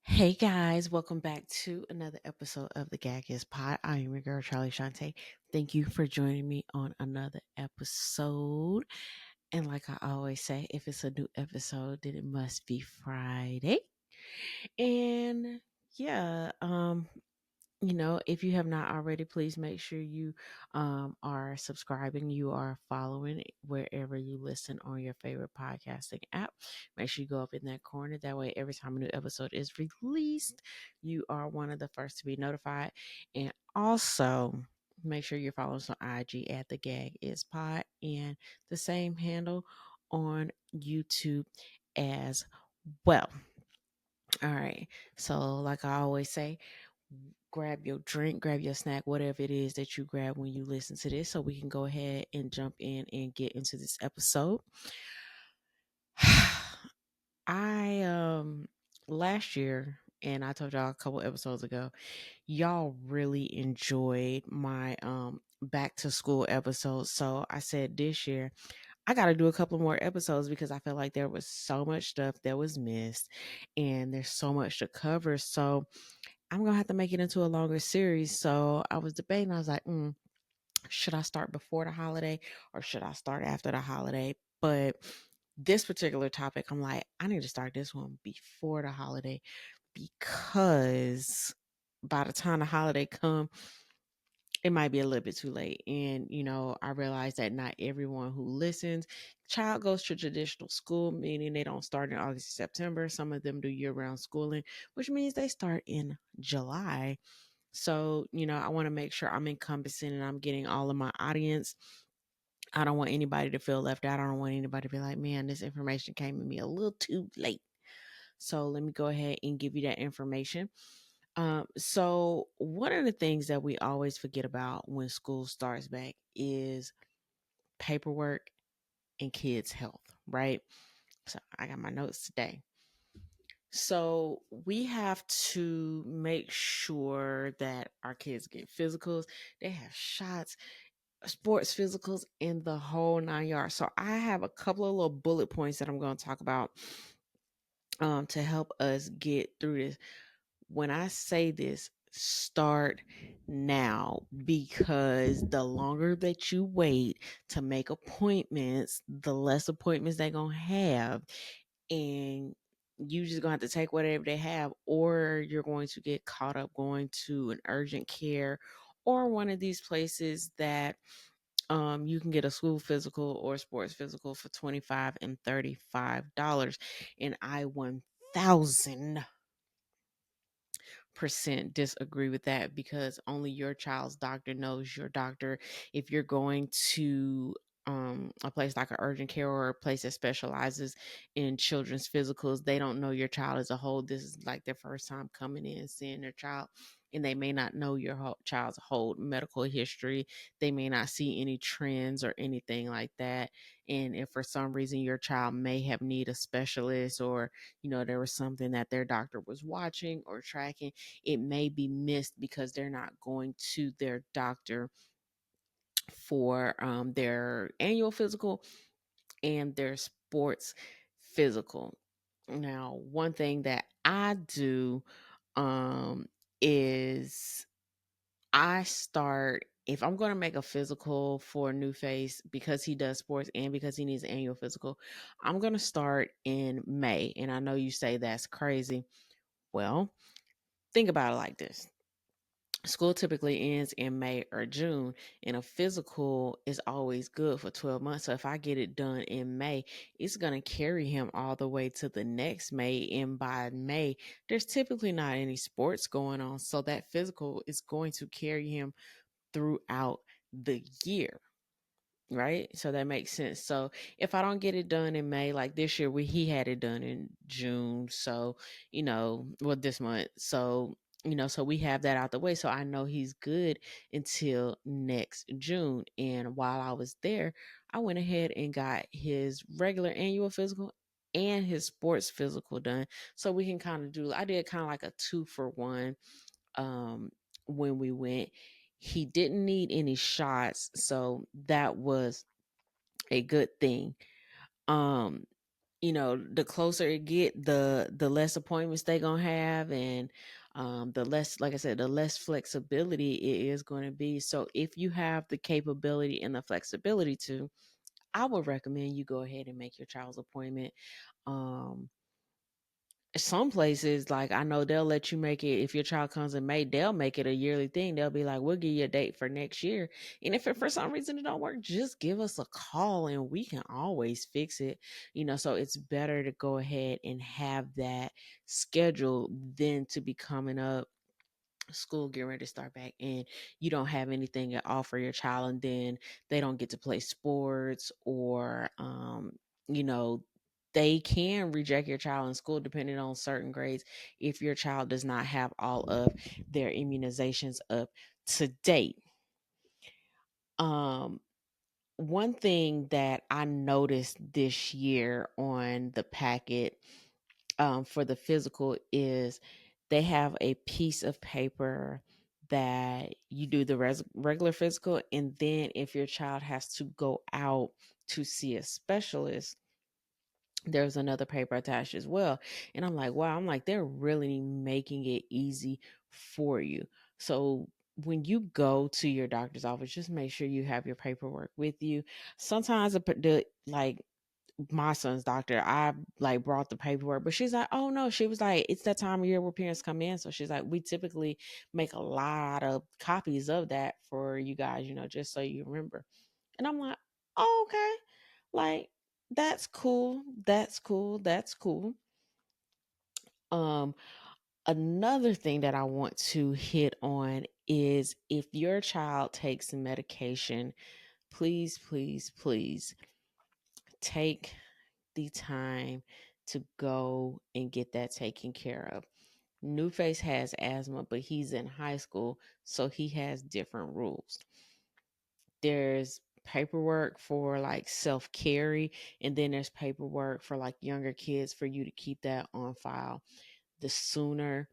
Hey guys, welcome back to another episode of the Gag is Pod. I am your girl, Charlie Shante. Thank you for joining me on another episode. And like I always say, if it's a new episode, then it must be Friday. And yeah, if you have not already, please make sure you are subscribing, you are following wherever you listen on your favorite podcasting app. Make sure you go up in that corner. That way, every time a new episode is released, you are one of the first to be notified. And also, make sure you're following us on IG at the Gag is Pod and the same handle on YouTube as well. All right. So, like I always say, grab your drink, grab your snack, whatever it is that you grab when you listen to this, so we can go ahead and jump in and get into this episode. I last year, and I told y'all a couple episodes ago, y'all really enjoyed my back to school episodes. So I said this year I got to do a couple more episodes because I felt like there was so much stuff that was missed and there's so much to cover. So I'm going to have to make it into a longer series. So I was debating. I was like, should I start before the holiday or should I start after the holiday? But this particular topic, I'm like, I need to start this one before the holiday because by the time the holiday come, it might be a little bit too late. And, I realize that not everyone who listens, child goes to traditional school, meaning they don't start in August or September. Some of them do year round schooling, which means they start in July. So, I want to make sure I'm encompassing and I'm getting all of my audience. I don't want anybody to feel left out. I don't want anybody to be like, man, this information came to me a little too late. So let me go ahead and give you that information. So one of the things that we always forget about when school starts back is paperwork and kids' health, right? So I got my notes today. So we have to make sure that our kids get physicals, they have shots, sports physicals, in the whole 9 yards. So I have a couple of little bullet points that I'm going to talk about to help us get through this. When I say this, start now, because the longer that you wait to make appointments, the less appointments they're going to have. And you just gonna have to take whatever they have, or you're going to get caught up going to an urgent care or one of these places that you can get a school physical or sports physical for $25 and $35. And I 1000% disagree with that, because only your child's doctor knows your doctor. If you're going to a place like an urgent care or a place that specializes in children's physicals, they don't know your child as a whole. This is like their first time coming in and seeing their child, and they may not know your child's whole medical history. They may not see any trends or anything like that. And if for some reason your child may have need a specialist, or there was something that their doctor was watching or tracking, it may be missed because they're not going to their doctor for their annual physical and their sports physical. Now, one thing that I do is I start, if I'm going to make a physical for a new face, because he does sports and because he needs an annual physical, I'm going to start in May. And I know you say that's crazy. Well, think about it like this. School typically ends in May or June, and a physical is always good for 12 months. So if I get it done in May, it's going to carry him all the way to the next May. And by May, there's typically not any sports going on. So that physical is going to carry him throughout the year. Right. So that makes sense. So if I don't get it done in May, like this year, he had it done in June. So, this month. So, so we have that out the way. So I know he's good until next June. And while I was there, I went ahead and got his regular annual physical and his sports physical done. So we can kind of I did kind of like a 2-for-1 when we went. He didn't need any shots, so that was a good thing. Um the closer it get, the less appointments they gonna have, and the less, like I said, the less flexibility it is going to be. So if you have the capability and the flexibility to, I would recommend you go ahead and make your child's appointment. um some places, like, I know they'll let you make it. If your child comes in May, they'll make it a yearly thing. They'll be like, we'll give you a date for next year. And if it, for some reason it don't work, just give us a call and we can always fix it. So it's better to go ahead and have that schedule than to be coming up school getting ready to start back and you don't have anything at all for your child, and then they don't get to play sports, or you know they can reject your child in school depending on certain grades if your child does not have all of their immunizations up to date. um One thing that I noticed this year on the packet, for the physical, is they have a piece of paper that you do the regular physical, and then if your child has to go out to see a specialist, there's another paper attached as well. And I'm like, wow, I'm like, they're really making it easy for you. So when you go to your doctor's office, just make sure you have your paperwork with you. Sometimes like my son's doctor, I like brought the paperwork, but she's like, oh no, she was like, it's that time of year where parents come in. So she's like, we typically make a lot of copies of that for you guys, just so you remember. And I'm like, oh, okay. Like, that's cool. That's cool. That's cool. Um, Another thing that I want to hit on is, if your child takes medication, please, please, please take the time to go and get that taken care of. Newface has asthma, but he's in high school, so he has different rules. There's paperwork for like self carry, and then there's paperwork for like younger kids for you to keep that on file. The sooner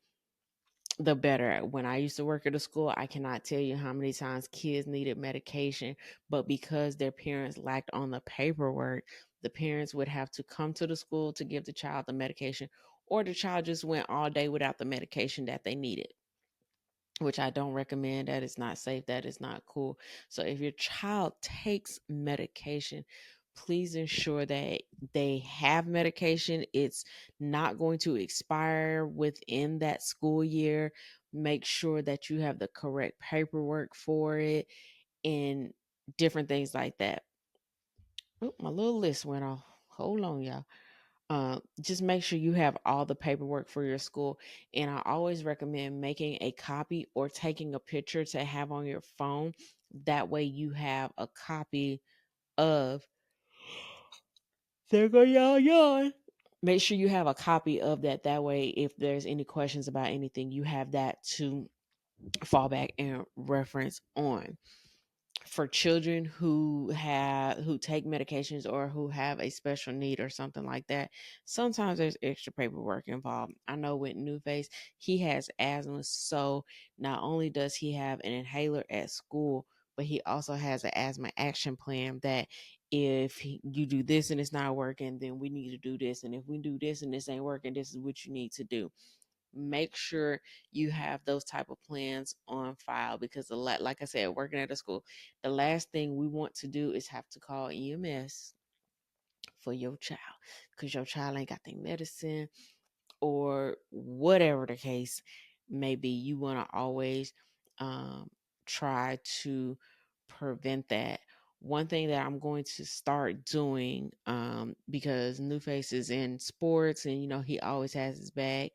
the better. When I used to work at a school, I cannot tell you how many times kids needed medication, but because their parents lacked on the paperwork, the parents would have to come to the school to give the child the medication, or the child just went all day without the medication that they needed, which I don't recommend. That is not safe. That is not cool. So if your child takes medication, please ensure that they have medication. It's not going to expire within that school year. Make sure that you have the correct paperwork for it and different things like that. Oop, my little list went off. Hold on, y'all. Just make sure you have all the paperwork for your school. And I always recommend making a copy or taking a picture to have on your phone. That way you have a copy of, there go y'all yawn. Make sure you have a copy of that. That way, if there's any questions about anything, you have that to fall back and reference on. For children who take medications or who have a special need or something like that, sometimes there's extra paperwork involved. I know with New Face, he has asthma, so not only does he have an inhaler at school, but he also has an asthma action plan that if you do this and it's not working, then we need to do this, and if we do this and this ain't working, this is what you need to do. Make sure you have those type of plans on file, because like I said, working at a school, the last thing we want to do is have to call EMS for your child, because your child ain't got their medicine, or whatever the case may be. You want to always um, try to prevent that. One thing that I'm going to start doing, because New Face is in sports and he always has his bag,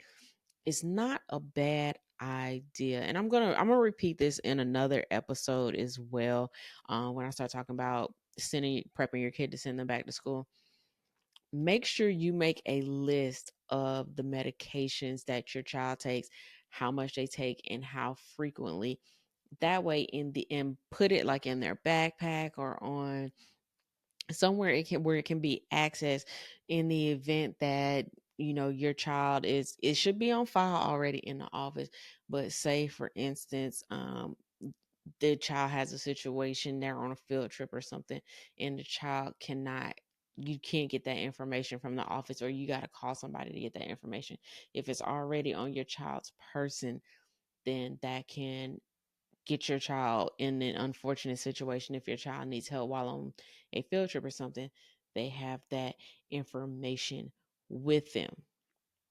it's not a bad idea. And I'm gonna repeat this in another episode as well, when I start talking about prepping your kid to send them back to school. Make sure you make a list of the medications that your child takes, how much they take, and how frequently. That way, and put it like in their backpack or on somewhere where it can be accessed in the event that your child is, it should be on file already in the office. But say for instance, the child has a situation, they're on a field trip or something, and the child cannot you can't get that information from the office, or you got to call somebody to get that information. If it's already on your child's person, then that can get your child in an unfortunate situation. If your child needs help while on a field trip or something, they have that information with them.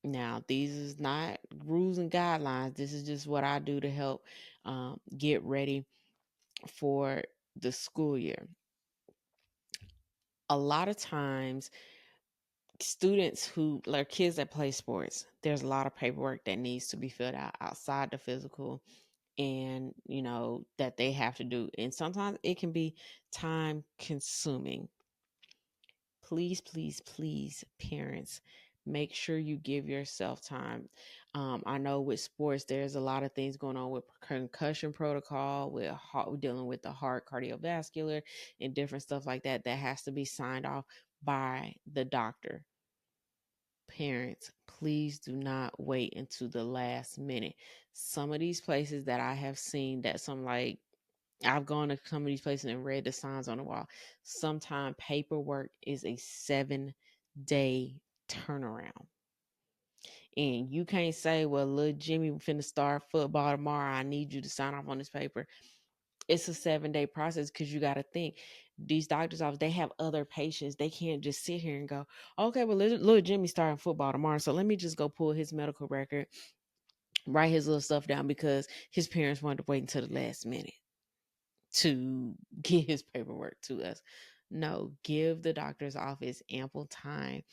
Now, these is not rules and guidelines. This is just what I do to help get ready for the school year. A lot of times, students who like kids that play sports, there's a lot of paperwork that needs to be filled out outside the physical, and that they have to do, and sometimes it can be time consuming. Please, please, please, parents, make sure you give yourself time. I know with sports, there's a lot of things going on with concussion protocol, with dealing with the heart, cardiovascular, and different stuff like that that has to be signed off by the doctor. Parents, please do not wait until the last minute. Some of these places that I have seen, that some like I've gone to some of these places and read the signs on the wall. Sometimes paperwork is a 7-day turnaround. And you can't say, well, little Jimmy finna start football tomorrow, I need you to sign off on this paper. It's a 7-day process, because you got to think, these doctors' office, they have other patients. They can't just sit here and go, okay, well, little Jimmy starting football tomorrow, so let me just go pull his medical record, write his little stuff down, because his parents wanted to wait until the last minute to get his paperwork to us. No, give the doctor's office ample time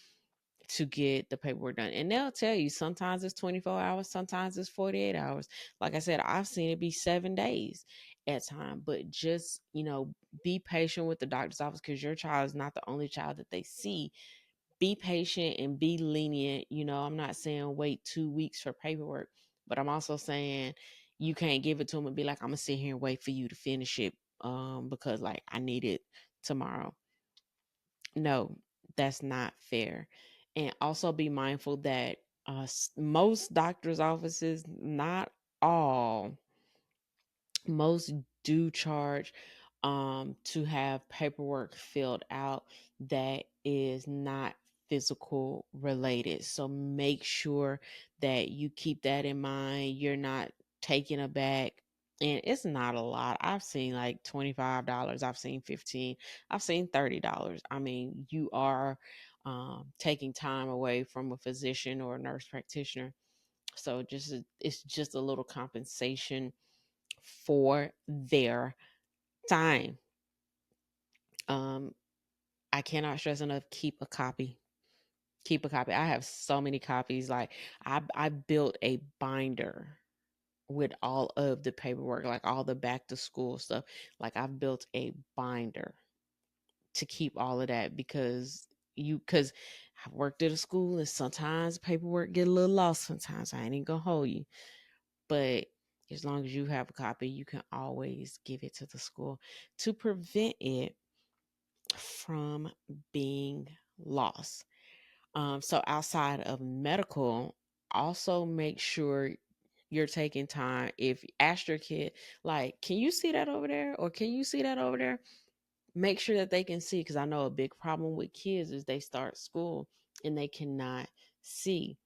to get the paperwork done. And they'll tell you, sometimes it's 24 hours, sometimes it's 48 hours. Like I said, I've seen it be 7 days at time. But just, be patient with the doctor's office, because your child is not the only child that they see. Be patient and be lenient. I'm not saying wait 2 weeks for paperwork, but I'm also saying you can't give it to them and be like, I'm gonna sit here and wait for you to finish it, because like I need it tomorrow. No, that's not fair. And also be mindful that most doctors' offices, not all, most do charge to have paperwork filled out that is not physical related. So make sure that you keep that in mind. You're not taken aback. And it's not a lot. I've seen like $25. I've seen 15. I've seen $30. I mean, you are taking time away from a physician or a nurse practitioner. So it's just a little compensation for their time. Um, I cannot stress enough, keep a copy. Keep a copy. I have so many copies. Like I built a binder with all of the paperwork, like all the back to school stuff. Like I've built a binder to keep all of that, because I've worked at a school and sometimes paperwork get a little lost sometimes. I ain't even gonna hold you. But as long as you have a copy, you can always give it to the school to prevent it from being lost. So outside of medical, also make sure you're taking time. If ask your kid, like, can you see that over there? Or can you see that over there? Make sure that they can see, because I know a big problem with kids is they start school and they cannot see.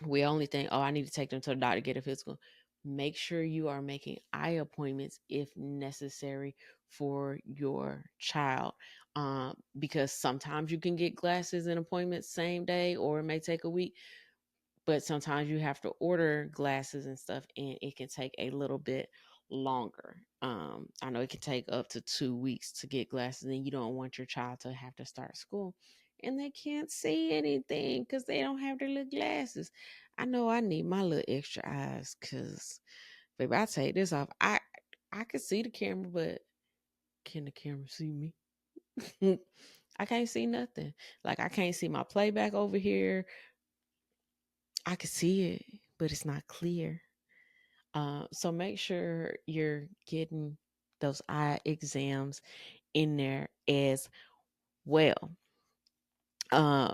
We only think, oh, I need to take them to the doctor to get a physical. Make sure you are making eye appointments if necessary for your child. Because sometimes you can get glasses and appointments same day, or it may take a week, but sometimes you have to order glasses and stuff, and it can take a little bit longer. I know it can take up to 2 weeks to get glasses, and you don't want your child to have to start school and they can't see anything because they don't have their little glasses. I know I need my little extra eyes, because baby, I take this off. I can see the camera, but can the camera see me? I can't see nothing. Like I can't see my playback over here. I can see it, but it's not clear. So make sure you're getting those eye exams in there as well. Uh,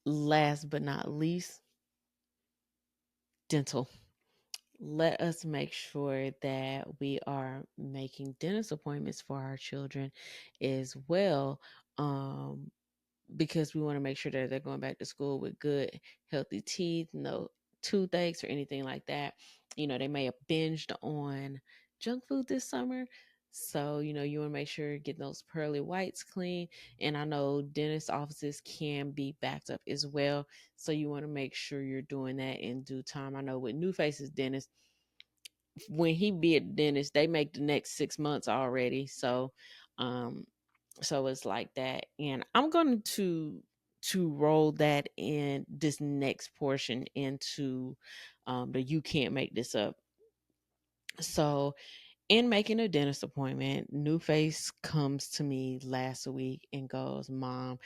Last but not least, dental. Let us make sure that we are making dentist appointments for our children as well. because we want to make sure that they're going back to school with good, healthy teeth, no toothaches or anything like that. They may have binged on junk food this summer. So, you want to make sure you get those pearly whites clean. And I know dentist offices can be backed up as well. So you want to make sure you're doing that in due time. I know with New Faces Dentist, when he be a dentist, they make the next 6 months already. Um, so it's like that. And I'm going to roll that in this next portion into the you can't make this up. So in making a dentist appointment, New Face comes to me last week and goes, Mom,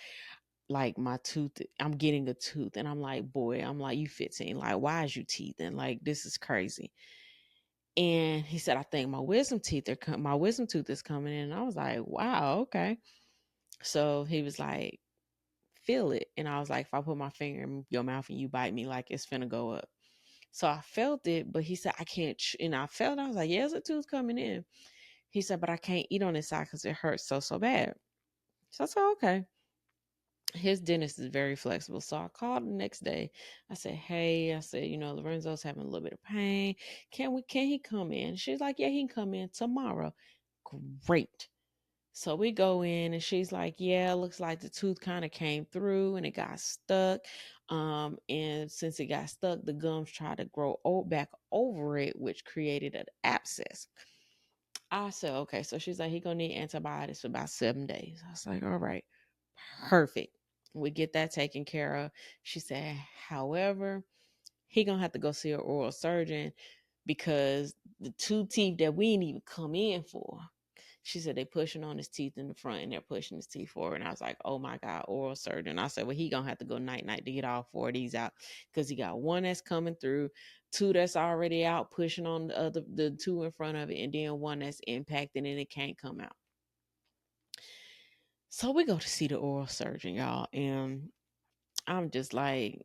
like my tooth, I'm getting a tooth. And I'm like, boy, I'm like, you 15. Like, why is you teething? Like, this is crazy. And he said, I think my wisdom tooth is coming in. And I was like, wow, okay. So he was like, feel it. And I was like, if I put my finger in your mouth and you bite me, like it's finna go up. So I felt it, but he said, I can't. And I felt it. I was like, yeah, there's a tooth coming in. He said, but I can't eat on this side because it hurts so bad. So I said, okay. His dentist is very flexible. So I called the next day. I said, hey, I said, Lorenzo's having a little bit of pain. Can he come in? She's like, yeah, he can come in tomorrow. Great. So we go in and she's like, yeah, looks like the tooth kind of came through and it got stuck. And since it got stuck, the gums tried to grow back over it, which created an abscess. I said, okay. So she's like, he gonna need antibiotics for about 7 days. I was like, all right, perfect. We get that taken care of. She said, however, he gonna have to go see an oral surgeon because the two teeth that we didn't even come in for. She said they pushing on his teeth in the front and they're pushing his teeth forward. And I was like, oh my God, oral surgeon. I said, well, he gonna have to go night night to get all four of these out because he got one that's coming through, two that's already out pushing on the two in front of it, and then one that's impacted and it can't come out. So we go to see the oral surgeon, y'all, and I'm just like,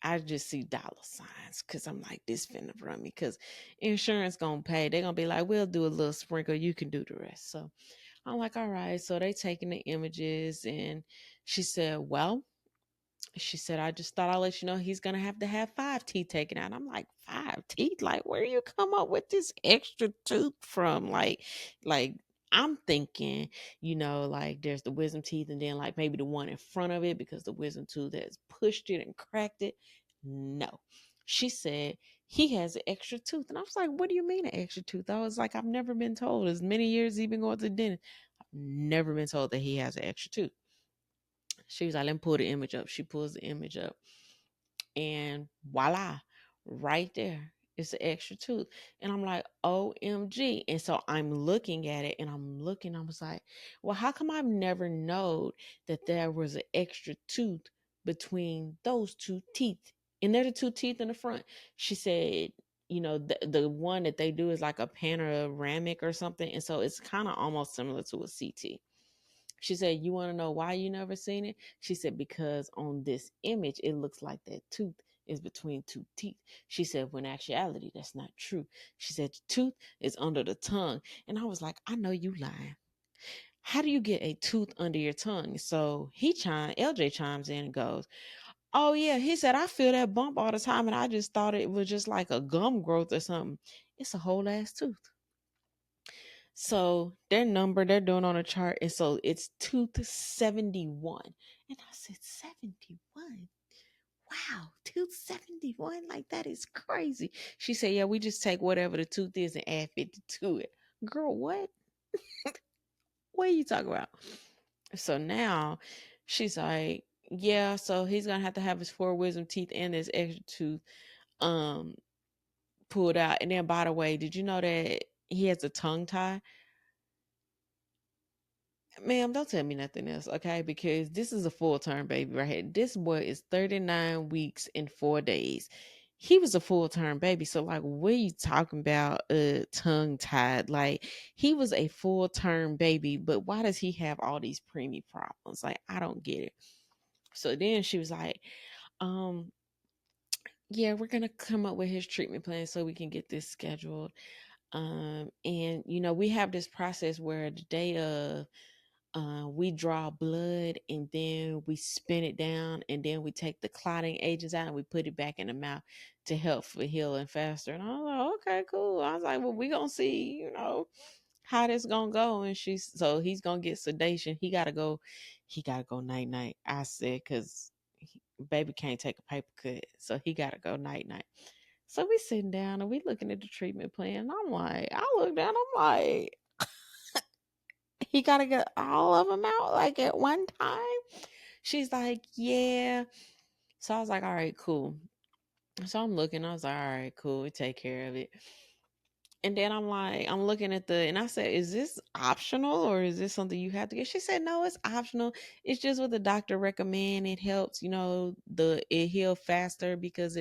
I just see dollar signs because I'm like, this finna run me because insurance gonna pay. They're gonna be like, we'll do a little sprinkle, you can do the rest. So I'm like, all right. So they taking the images and she said, well, she said, I just thought I'll let you know he's gonna have to have 5 teeth taken out. I'm like, 5 teeth? Like, where you come up with this extra tooth from? Like I'm thinking, like there's the wisdom teeth and then like maybe the one in front of it because the wisdom tooth has pushed it and cracked it. No. She said he has an extra tooth. And I was like, what do you mean an extra tooth? I was like, I've never been told. As many years he's been going to the dentist, I've never been told that he has an extra tooth. She was like, let me pull the image up. She pulls the image up and voila, right there. It's an extra tooth. And I'm like, OMG. And so I'm looking at it and I was like, well, how come I've never known that there was an extra tooth between those two teeth? And they're the two teeth in the front. She said, the one that they do is like a panoramic or something. And so it's kind of almost similar to a CT. She said, you want to know why you never seen it? She said, because on this image, it looks like that tooth is between two teeth. She said, when actuality, that's not true. She said, the tooth is under the tongue. And I was like, I know you lying. How do you get a tooth under your tongue? So LJ chimes in and goes, oh yeah. He said, I feel that bump all the time. And I just thought it was just like a gum growth or something. It's a whole ass tooth. So they're doing on a chart. And so it's tooth 71. And I said, 71? Wow, tooth 71? Like, that is crazy. She said, yeah, we just take whatever the tooth is and add 50 to it. Girl, what? What are you talking about? So now she's like, yeah, so he's going to have his four wisdom teeth and this extra tooth um pulled out. And then, by the way, did you know that he has a tongue tie? Ma'am, don't tell me nothing else, okay? Because this is a full term baby right here. This boy is 39 weeks and 4 days. He was a full term baby. So, like, what are you talking about? Tongue tied. Like, he was a full term baby, but why does he have all these preemie problems? Like, I don't get it. So then she was like, um, yeah, we're gonna come up with his treatment plan so we can get this scheduled. And we have this process where the day of We draw blood and then we spin it down and then we take the clotting agents out and we put it back in the mouth to help for healing faster. And I was like, okay, cool. I was like, well, we gonna see, how this gonna go. And so he's gonna get sedation. He gotta go night night. I said, cause baby can't take a paper cut, so he gotta go night night. So we sitting down and we looking at the treatment plan. And I'm like, I look down, I'm like, he got to get all of them out like at one time. She's like, yeah. So I was like, all right, cool. So I'm looking, I was like, all right, cool. We take care of it. And then I'm like, I'm looking at and I said, is this optional or is this something you have to get? She said, no, it's optional. It's just what the doctor recommend. It helps, it heal faster because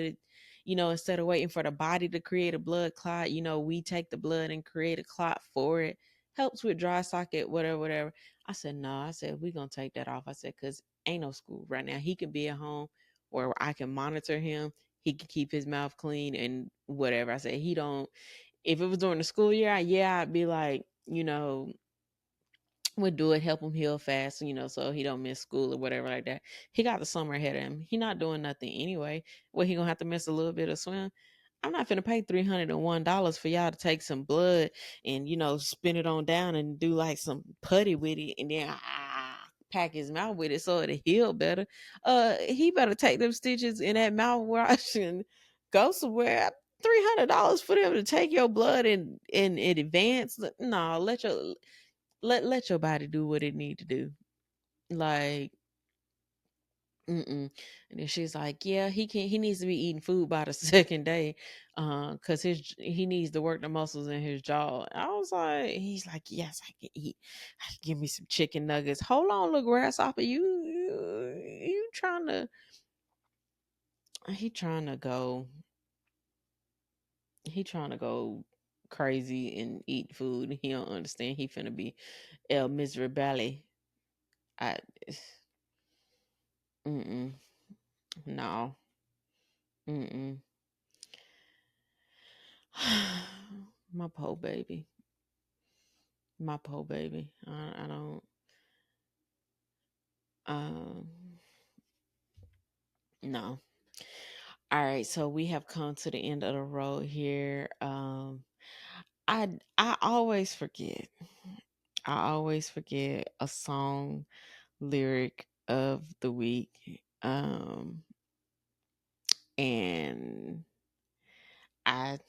instead of waiting for the body to create a blood clot, we take the blood and create a clot for it. Helps with dry socket, whatever, whatever. I said, no, I said, we're going to take that off. I said, because ain't no school right now. He can be at home where I can monitor him. He can keep his mouth clean and whatever. I said, he don't if it was during the school year, I'd be like, would do it, help him heal fast, so he don't miss school or whatever like that. He got the summer ahead of him. He not doing nothing anyway. Well, he gonna have to miss a little bit of swim. I'm not finna pay $301 for y'all to take some blood and spin it on down and do like some putty with it and then pack his mouth with it so it'll heal better. He better take them stitches in that mouthwash and go somewhere. $300 for them to take your blood in advance. No, let your body do what it need to do. Like, mm-mm. And then she's like, yeah, he needs to be eating food by the second day, because he needs to work the muscles in his jaw. I was like, he's like, yes, I can eat. I can give me some chicken nuggets. Hold on, little grasshopper, you trying to he trying to go he trying to go crazy and eat food. He don't understand. He finna be El Miserable. I mm-mm. No. Mm-mm. My poor baby. My poor baby. I don't um no. All right, so we have come to the end of the road here. I always forget. I always forget a song lyric of the week. And I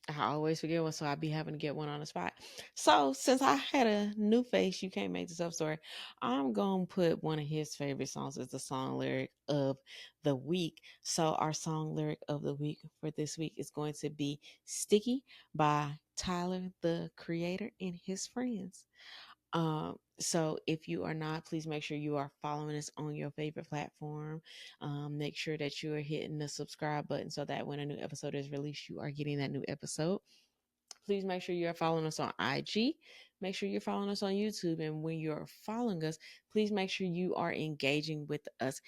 I always forget one, so I be having to get one on the spot. So since I had a new face, you can't make this up story. I'm gonna put one of his favorite songs as the song lyric of the week. So our song lyric of the week for this week is going to be "Sticky" by Tyler the Creator and his friends. So if you are not, please make sure you are following us on your favorite platform. Make sure that you are hitting the subscribe button so that when a new episode is released, you are getting that new episode. Please make sure you are following us on IG. Make sure you're following us on YouTube. And when you're following us, please make sure you are engaging with us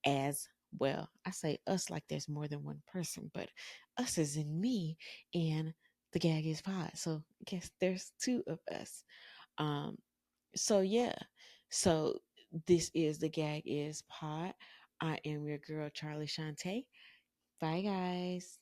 as well. I say us like there's more than one person, but us is in me and the gag is pod. So I guess there's two of us. Um, so yeah. So this is the gag is pod. I am your girl Charlie Shante. Bye guys.